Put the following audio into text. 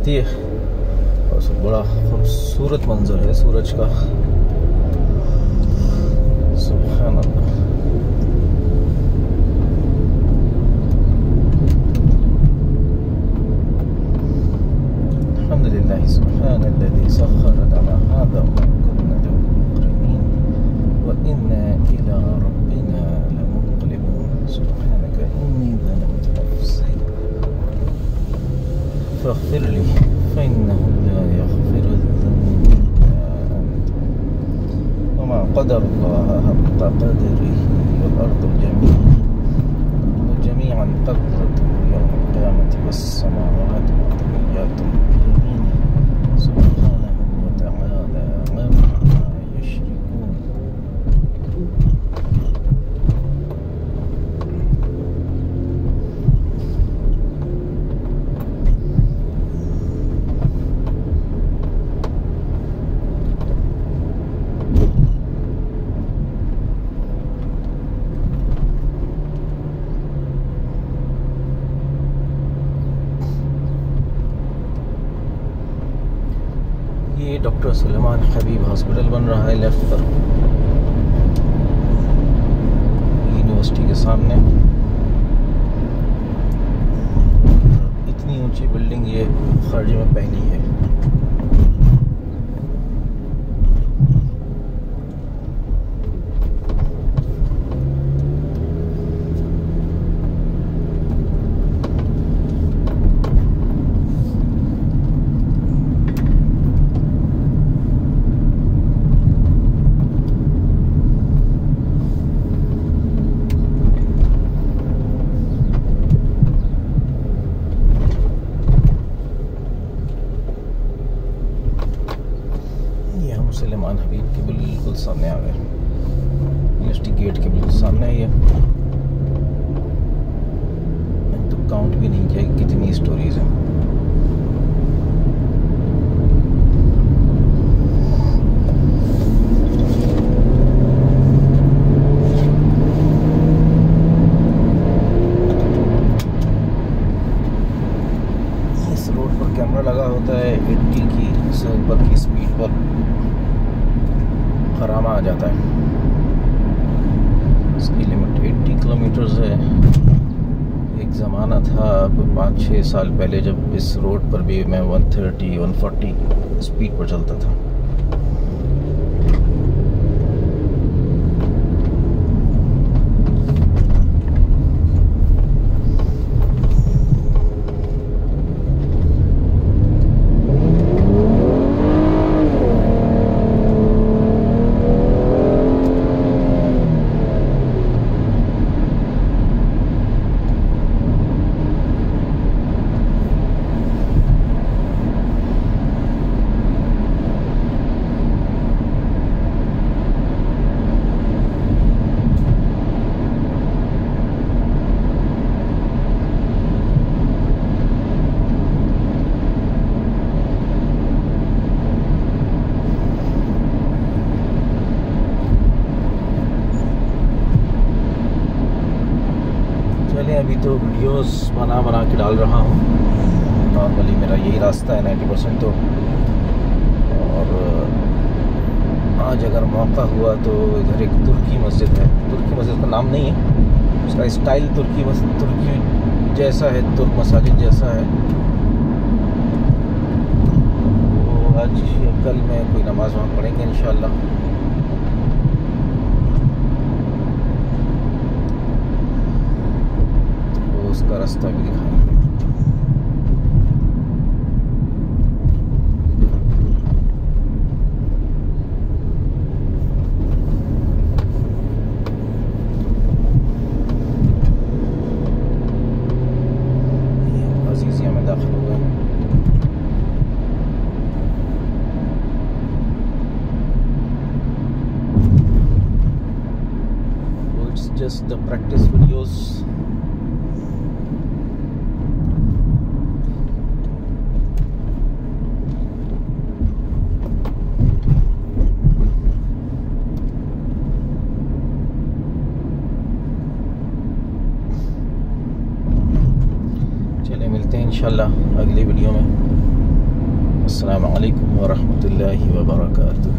आती है और बड़ा खूबसूरत मंजर है सूरज का। सुभान अल्लाह। अल्हम्दुलिल्लाह सुब्हानल्लज़ी सख़्ख़र लना हाज़ा व मा कुन्ना लहु मुक़रिनीन व इन्ना इला रब्बिना लमुन्क़लिबून। सुब्हानका इन्नी ज़लमतु नफ़्सी फ़ग़फ़िर ली फ़इन्नहु ला यग़फ़िरु ज़ुनूब इल्ला अंत व मा क़दरुल्लाह हक़्क़ क़दरिही वल अर्दु जमीअन क़ब्ज़तुहु यौमल क़ियामति वस समावातु मत्विय्यातुन बियमीनिही सुब्हानहु व तआला अम्मा युश्रिकून। ये डॉक्टर सुलेमान हबीब हॉस्पिटल बन रहा है लेफ्ट पर, यूनिवर्सिटी के सामने। इतनी ऊंची बिल्डिंग ये खर्ज में पहली है। सुलेमान हबीब के बिल्कुल सामने आ गए, यूनिवर्सिटी गेट के बिल्कुल सामने ही है। तो काउंट भी नहीं किया कितनी स्टोरीज हैं। इस रोड पर कैमरा लगा होता है, 80 की से ऊपर की स्पीड पर खरामा आ जाता है। इसकी लिमिट 80 किलोमीटर्स है। एक ज़माना था 5-6 साल पहले जब इस रोड पर भी मैं 130-140 स्पीड पर चलता था। अभी तो वीडियोस बना के डाल रहा हूँ। नॉर्मली मेरा यही रास्ता है 90% तो। और आज अगर मौका हुआ तो इधर एक तुर्की मस्जिद है। तुर्की मस्जिद का नाम नहीं है, उसका स्टाइल तुर्की जैसा है, तुर्क मसाजिद जैसा है। तो आज या कल में कोई नमाज वहाँ पढ़ेंगे इंशाल्लाह। उसका रास्ता भी दिखाएंगे। अजीजिया में दाखिल हो गए। It's just the practice videos. इंशाल्लाह अगली वीडियो में। अस्सलामु अलैकुम व रहमतुल्लाहि व बरकातुहू।